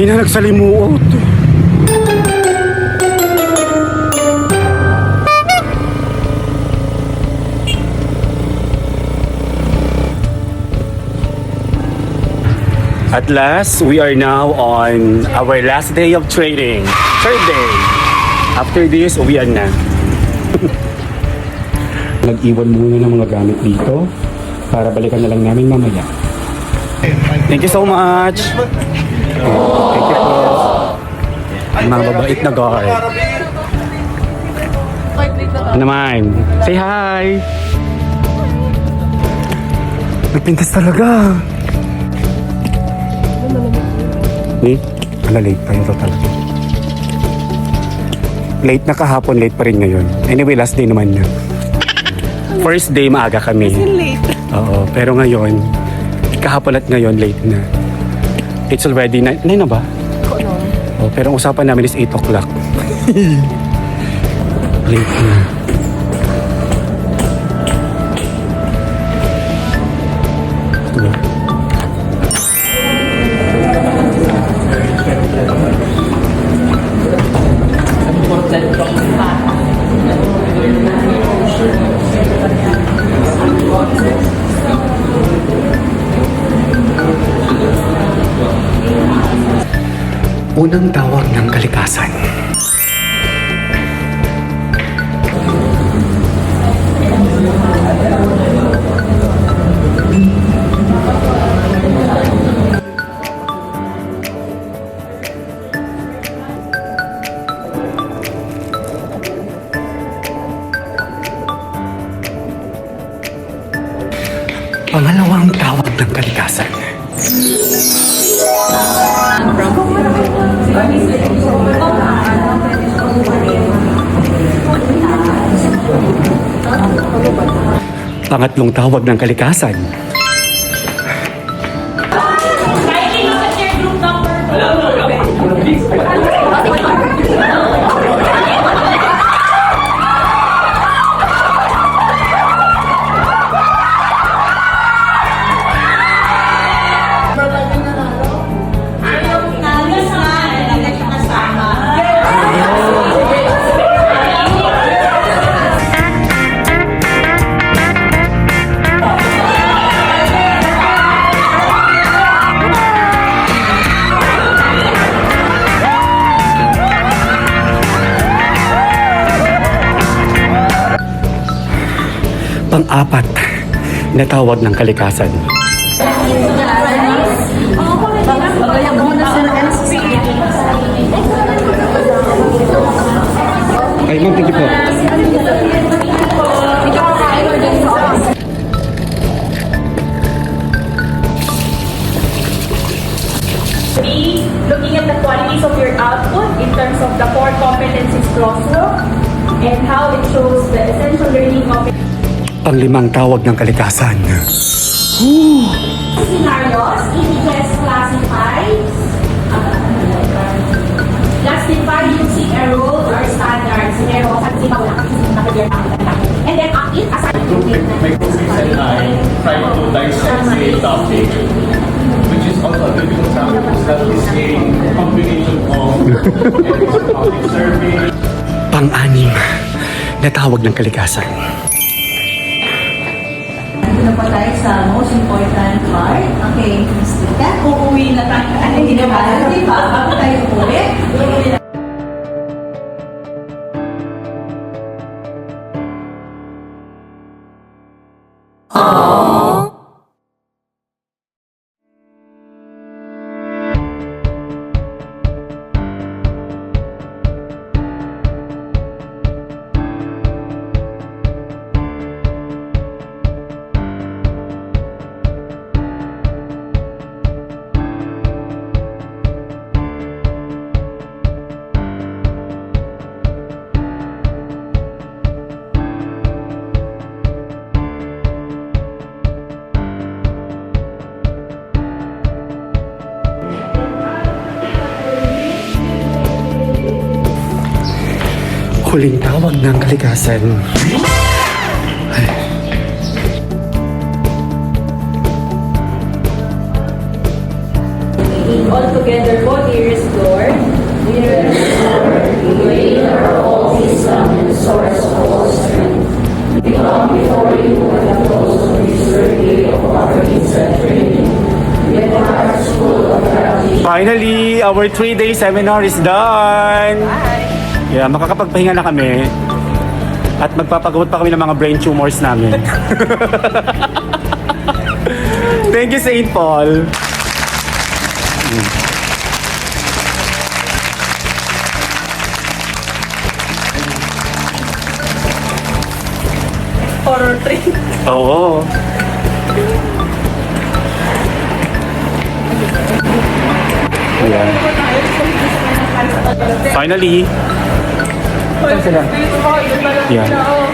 na nagsalimuot. At last, we are now on our last day of trading. Third day. After this, uwian na. Nag-iwan muna ng mga gamit dito para balikan na lang namin mamaya. Thank you so much. Thank you po. Mga babait na guard. Ano naman? Say hi! Nagpintas talaga. Late tayo total. Late na kahapon, late pa rin ngayon. Anyway, last day naman na. First day maaga kami. Late. Oo, pero ngayon, kahapon at ngayon, late na. It's already 9 na ba? Oh, pero ang usapan namin is 8 o'clock. Late na. Diba? Unang tawag ng kalikasan. Pangalawang tawag ng kalikasan. Pangatlong tawag ng kalikasan. Pang-apat na tawag ng kalikasan. Ay, ma'am, thank you po. Be looking at the qualities of your output in terms of the core competencies crosswalk and how it shows the essential learning of Panglimang tawag ng kalikasan. scenarios, images classified, classify using a rule or standard scenario kasi and then it as a And I try to dissect the topic, which is also a good example that is a combination of public survey. Pang-anim na tawag ng kalikasan. Ito pa tayo sa most important part. Okay, Mr. Kat, uuwi na tayo. Ano, hindi na ba? Di ba? Bago tayo uuwi. Huling tawag ng kalikasan. sing all together, body restored. Finally, our 3-day seminar is done. Yeah, makakapagpahinga na kami. At magpapagamot pa kami ng mga brain tumors namin. Thank you, St. Paul. Horror trip. Oo. Yeah. Finally. Yeah.